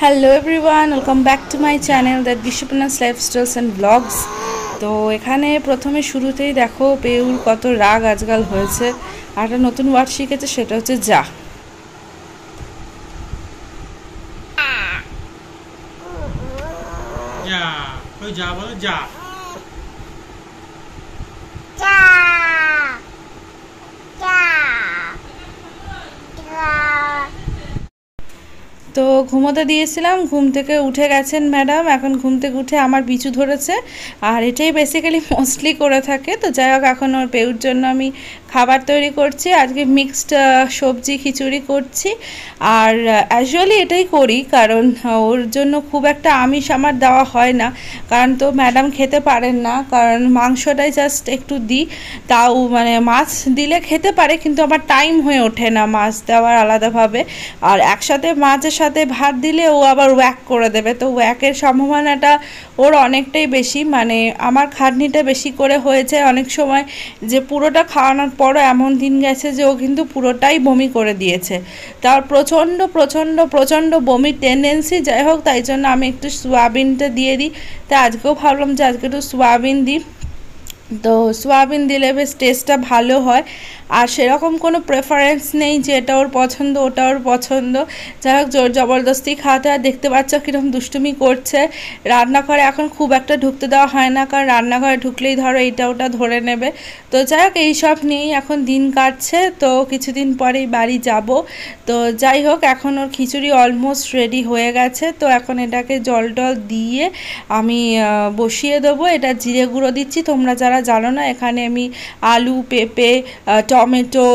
Hello everyone, welcome back to my channel that বিশ্বপনাস lifestyles and blogs. তো এখানে প্রথমে শুরুতেই দেখো পেউর কত রাগ আজকাল হয়েছে। আর একটা নতুন ওয়ার্ড শিখেছে, সেটা হচ্ছে যা। যা বলো যা। তো ঘুমোতে দিয়েছিলাম, ঘুম থেকে উঠে গেছেন ম্যাডাম। এখন ঘুম থেকে উঠে আমার পিছু ধরেছে, আর এটাই বেসিক্যালি মোস্টলি করে থাকে। তো যাই হোক, এখন ওর পেউর জন্য আমি খাবার তৈরি করছি। আজকে মিক্সড সবজি খিচুড়ি করছি। আর অ্যাকচুয়ালি এটাই করি কারণ ওর জন্য খুব একটা আমিষ আমার দেওয়া হয় না, কারণ তো ম্যাডাম খেতে পারেন না, কারণ মাংসটাই জাস্ট একটু দিই। তাও মানে মাছ দিলে খেতে পারে, কিন্তু আমার টাইম হয়ে ওঠে না মাছ দেওয়ার আলাদাভাবে। আর একসাথে মাছের সাথে ভাত দিলে ও আবার ওয়্যাক করে দেবে, তো ওয়্যাকের সম্ভাবনাটা ওর অনেকটাই বেশি। মানে আমার খাটনিটা বেশি করে হয়েছে অনেক সময়, যে পুরোটা খাওয়ানোর পরও এমন দিন গেছে যে ও কিন্তু পুরোটাই বমি করে দিয়েছে। তার প্রচণ্ড প্রচণ্ড প্রচণ্ড বমির টেন্ডেন্সি। যাই হোক, তাই জন্য আমি একটু সোয়াবিনটা দিয়ে দিই। তাই আজকেও ভাবলাম যে আজকে একটু সোয়াবিন দিই। তো সোয়াবিন দিলে বেশ টেস্টটা ভালো হয়। আর সেরকম কোনো প্রেফারেন্স নেই যে এটা ওর পছন্দ ওটা ওর পছন্দ। যাই হোক, জোর জবরদস্তি খাওয়াতে। আর দেখতে পাচ্ছ কীরকম দুষ্টুমি করছে। রান্নাঘরে এখন খুব একটা ঢুকতে দেওয়া হয় না, কারণ রান্নাঘরে ঢুকলেই ধরো এইটা ওটা ধরে নেবে। তো যাই হোক, এইসব নিয়েই এখন দিন কাটছে। তো কিছুদিন পরেই বাড়ি যাব। তো যাই হোক, এখন ওর খিচুড়ি অলমোস্ট রেডি হয়ে গেছে। তো এখন এটাকে জল টল দিয়ে আমি বসিয়ে দেবো। এটা জিরে গুঁড়ো দিচ্ছি। তোমরা যারা জানো না, এখানে আমি আলু, পেঁপে, টমেটো,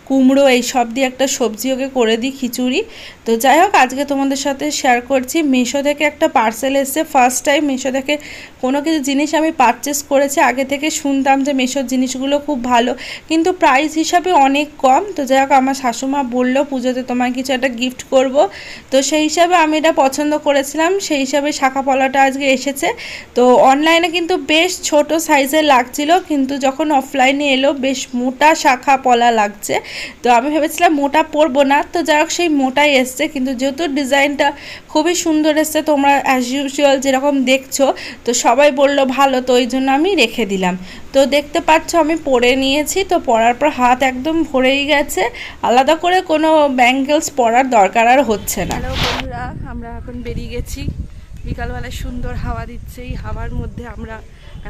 কুমড়ো এই সব দিয়ে একটা সবজি ওকে করে দিই খিচুড়ি। তো যাই হোক, আজকে তোমাদের সাথে শেয়ার করছি। মিশো থেকে একটা পার্সেল এসেছে। ফার্স্ট টাইম মিশো থেকে কোনো কিছু জিনিস আমি পারচেস করেছি। আগে থেকে শুনতাম যে মিশোর জিনিসগুলো খুব ভালো, কিন্তু প্রাইস হিসাবে অনেক কম। তো যাই হোক, আমার শাশুমা বললো পুজোতে তোমায় কিছু একটা গিফট করব। তো সেই হিসাবে আমি এটা পছন্দ করেছিলাম, সেই হিসাবে শাঁখা পলাটা আজকে এসেছে। তো অনলাইনে কিন্তু বেশ ছোট সাইজের লাগছিল, কিন্তু যখন অফলাইনে এলো বেশ মোটা শাঁখা পলা লাগছে। তো আমি ভেবেছিলাম মোটা পরবো না। তো যাই হোক, সেই মোটাই এসছে, কিন্তু যেহেতু ডিজাইনটা খুবই সুন্দর এসছে, তোমরা অ্যাজ ইউজুয়াল যেরকম দেখছো, তো সবাই বললো ভালো, তো ওই জন্য আমি রেখে দিলাম। তো দেখতে পাচ্ছ আমি পরে নিয়েছি। তো পরার পর হাত একদম ভরেই গেছে, আলাদা করে কোনো ব্যাঙ্গেলস পরার দরকার আর হচ্ছে না। হ্যালো বন্ধুরা, আমরা এখন বেরিয়ে গেছি। বিকালবেলায় সুন্দর হাওয়া দিচ্ছে, এই হাওয়ার মধ্যে আমরা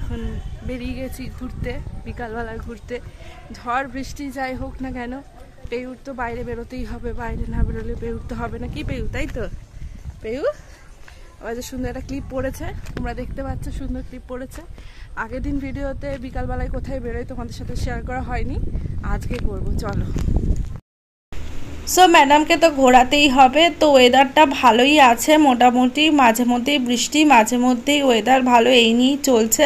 এখন বেরিয়ে গেছি ঘুরতে, বিকালবেলায় ঘুরতে। ঝড় বৃষ্টি যাই হোক না কেন, পেউর তো বাইরে বেরোতেই হবে। বাইরে না বেরোলে পেউর তো হবে না, কি পেউ, তাই তো? পেউ আবার যে সুন্দর একটা ক্লিপ পড়েছে, তোমরা দেখতে পাচ্ছ, সুন্দর ক্লিপ পড়েছে। আগের দিন ভিডিওতে বিকালবেলায় কোথায় বেরোয় তোমাদের সাথে শেয়ার করা হয়নি, আজকে করবো, চলো। সো ম্যাডামকে তো ঘোরাতেই হবে। তো ওয়েদারটা ভালোই আছে মোটামুটি, মাঝে মধ্যেই বৃষ্টি, মাঝে মধ্যেই ওয়েদার ভালো, এই নিয়েই চলছে।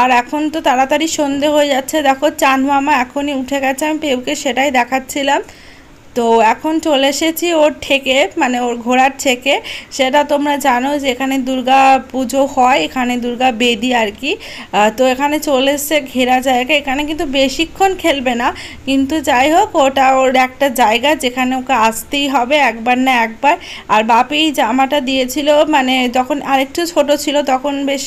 আর এখন তো তাড়াতাড়ি সন্ধে হয়ে যাচ্ছে। দেখো চাঁদ মামা এখনই উঠে গেছে, আমি পেউকে সেটাই দেখাচ্ছিলাম। তো এখন চলে এসেছি ওর ঠেকে, মানে ওর ঘোড়ার ঠেকে। সেটা তোমরা জানো যে এখানে দুর্গা পুজো হয়, এখানে দুর্গা বেদি আর কি। তো এখানে চলে এসছে ঘেরা জায়গা, এখানে কিন্তু বেশিক্ষণ খেলবে না, কিন্তু যাই হোক ওটা ওর একটা জায়গা যেখানে ওকে আসতেই হবে একবার না একবার। আর বাপি জামাটা দিয়েছিল, মানে যখন আরেকটু ছোট ছিল তখন বেশ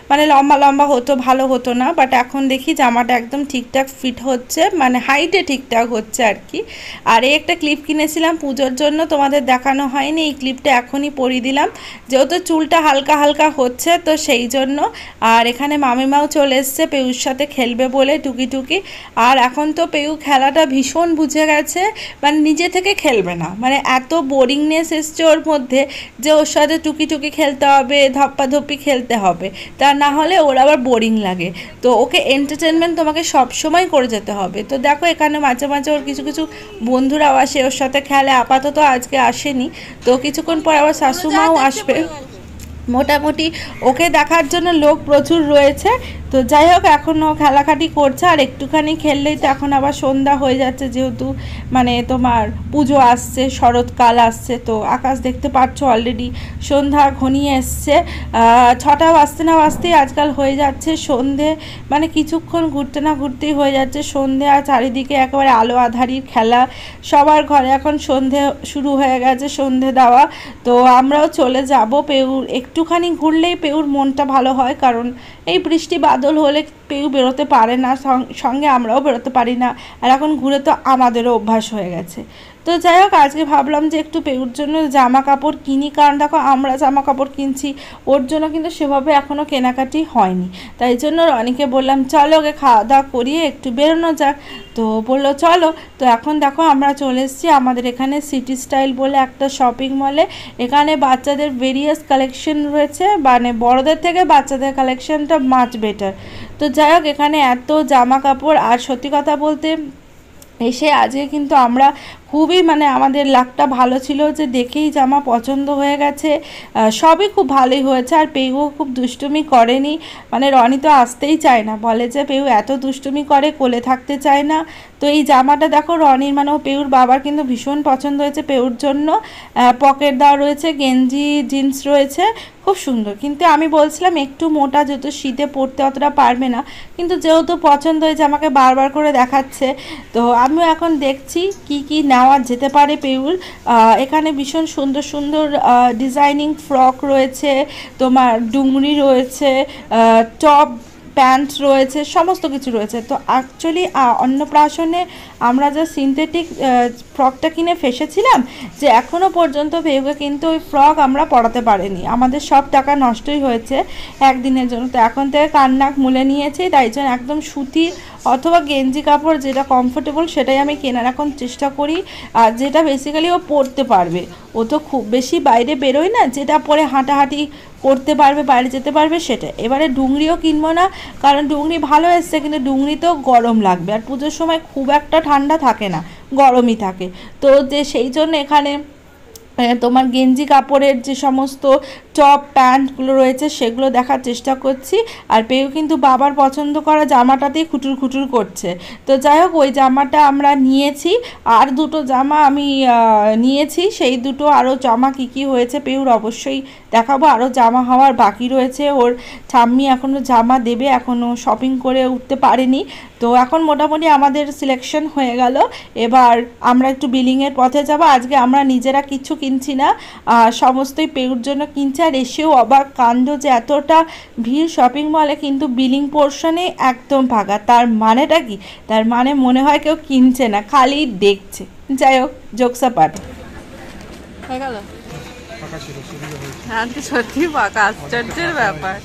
মানে লম্বা লম্বা হতো, ভালো হতো না, বাট এখন দেখি জামাটা একদম ঠিকঠাক ফিট হচ্ছে, মানে হাইটে ঠিকঠাক হচ্ছে আর কি। আর একটা ক্লিপ কিনেছিলাম পুজোর জন্য, তোমাদের দেখানো হয়নি, এই ক্লিপটা এখনই পরিয়ে দিলাম, যেহেতু চুলটা হালকা হালকা হচ্ছে, তো সেই জন্য। আর এখানে মামিমাও চলে এসছে পেউর সাথে খেলবে বলে টুকি টুকি। আর এখন তো পেউ খেলাটা ভীষণ বুঝে গেছে, মানে নিজে থেকে খেলবে না, মানে এত বোরিংনেস এসছে ওর মধ্যে যে ওর সাথে টুকি টুকি খেলতে হবে, ধপ্পাধপ্পি খেলতে হবে, তা না হলে ওর আবার বোরিং লাগে। তো ওকে এন্টারটেনমেন্ট তোমাকে সবসময় করে যেতে হবে। তো দেখো এখানে মাঝে মাঝে ওর কিছু কিছু বন্ধুরাও আসে, ওর সাথে খেলে। আপাতত আজকে আসেনি, তো কিছুক্ষণ পর আবার শাশুমাও আসবে। মোটামুটি ওকে দেখার জন্য লোক প্রচুর রয়েছে। তো যাই হোক এখনও খেলাখাটি করছে, আর একটুখানি খেললেই তো এখন আবার সন্ধ্যা হয়ে যাচ্ছে, যেহেতু মানে তোমার পুজো আসছে, শরৎকাল আসছে, তো আকাশ দেখতে পাচ্ছ অলরেডি সন্ধ্যা ঘনিয়ে এসছে। 6টা বাজতে না বাজতেই আজকাল হয়ে যাচ্ছে সন্ধে, মানে কিছুক্ষণ ঘুরতে না ঘুরতেই হয়ে যাচ্ছে সন্ধে, আর চারিদিকে একেবারে আলো আঁধারির খেলা, সবার ঘরে এখন সন্ধে শুরু হয়ে গেছে, সন্ধে দেওয়া। তো আমরাও চলে যাব। পেউর একটুখানি ঘুরলেই পেউর মনটা ভালো হয়, কারণ এই বৃষ্টি বাদল হলে পেউ বেরোতে পারে না, সঙ্গে আমরাও বেরোতে পারি না, আর এখন ঘুরে তো আমাদেরও অভ্যাস হয়ে গেছে। তো যাই হোক আজকে ভাবলাম যে একটু পেউর জন্য জামা কাপড় কিনি, কারণ দেখো আমরা জামা কাপড় কিনছি, ওর জন্য কিন্তু সেভাবে এখনও কেনাকাটি হয়নি। তাই জন্য রনিকে বললাম চলো ওকে খাওয়া দাওয়া করিয়ে একটু বেরোনো যাক, তো বললো চলো। তো এখন দেখো আমরা চলে এসেছি আমাদের এখানে সিটি স্টাইল বলে একটা শপিং মলে। এখানে বাচ্চাদের ভেরিয়াস কালেকশন রয়েছে, মানে বড়দের থেকে বাচ্চাদের কালেকশনটা মাচ বেটার। তো যাই হোক এখানে এত জামা কাপড়, আর সত্যি কথা বলতে এসে আজকে কিন্তু আমরা খুবই মানে আমাদের লাকটা ভালো ছিল যে দেখেই জামা পছন্দ হয়ে গেছে, সবই খুব ভালোই হয়েছে। আর পেউ খুব দুষ্টুমি করেনি, মানে রনি তো আসতেই চায় না, বলে যে পেউ এত দুষ্টুমি করে, কোলে থাকতে চায় না। তো এই জামাটা দেখো রনির মানে ও পেউর বাবার কিন্তু ভীষণ পছন্দ হয়েছে পেউর জন্য, পকেট দেওয়া রয়েছে, গেঞ্জি জিন্স রয়েছে, খুব সুন্দর। কিন্তু আমি বলছিলাম একটু মোটা, যেহেতু শীতে পরতে অতটা পারবে না, কিন্তু যেহেতু পছন্দ হয়েছে আমাকে বারবার করে দেখাচ্ছে, তো আমিও এখন দেখছি কি কি নেওয়া যেতে পারে পেউর। এখানে ভীষণ সুন্দর সুন্দর ডিজাইনিং ফ্রক রয়েছে, তোমার ডুংরি রয়েছে, টপ প্যান্ট রয়েছে, সমস্ত কিছু রয়েছে। তো অ্যাকচুয়ালি অন্নপ্রাশনে আমরা যা সিনথেটিক ফ্রকটা কিনে ফেসেছিলাম, যে এখনও পর্যন্ত পেউকে কিন্তু ওই ফ্রক আমরা পরাতে পারিনি, আমাদের সব টাকা নষ্টই হয়েছে একদিনের জন্য। তো এখন থেকে কান্নাক মুলে নিয়েছি, তাই জন্য একদম সুতির অথবা গেঞ্জি কাপড় যেটা কমফোর্টেবল সেটাই আমি কেনার এখন চেষ্টা করি, আর যেটা বেসিক্যালি ও পরতে পারবে। ও তো খুব বেশি বাইরে বেরোয় না, যেটা পরে হাঁটাহাঁটি করতে পারবে, বাইরে যেতে পারবে সেটা। এবারে ডুংরিও কিনবো না, কারণ ডুংরি ভালো এসছে, কিন্তু ডুংরিতেও গরম লাগবে, আর পুজোর সময় খুব একটা ঠান্ডা থাকে না, গরমই থাকে। তো যে সেই জন্য এখানে তোমার গেঞ্জি কাপড়ের যে সমস্ত টপ প্যান্টগুলো রয়েছে সেগুলো দেখার চেষ্টা করছি। আর পেউ কিন্তু বাবার পছন্দ করা জামাটাতেই খুটুর খুটুর করছে। তো যাই হোক ওই জামাটা আমরা নিয়েছি, আর দুটো জামা আমি নিয়েছি, সেই দুটো আরও জামা কী কী হয়েছে পেউর অবশ্যই দেখাবো, আরও জামা হওয়ার বাকি রয়েছে, ওর ঠাম্মি এখনও জামা দেবে, এখনও শপিং করে উঠতে পারেনি। তো এখন মোটামুটি আমাদের সিলেকশন হয়ে গেল, এবার আমরা একটু বিলিংয়ের পথে যাব। আজকে আমরা নিজেরা কিছু কিনছি না, সমস্তই পেউর জন্য কিনছে। আর এসেও অবাক কাণ্ড যে এতটা ভিড় শপিং মলে, কিন্তু বিলিং পোর্শনে একদম ফাঁকা। তার মানেটা কি? তার মানে মনে হয় কেউ কিনছে না, খালি দেখছে। যাই হোক জোকসা পাঠ হয়ে গেল, ফাঁকা ছিল, সুবিধা হয়েছে। আজকে সত্যি ফাঁকা, আশ্চর্যের ব্যাপার।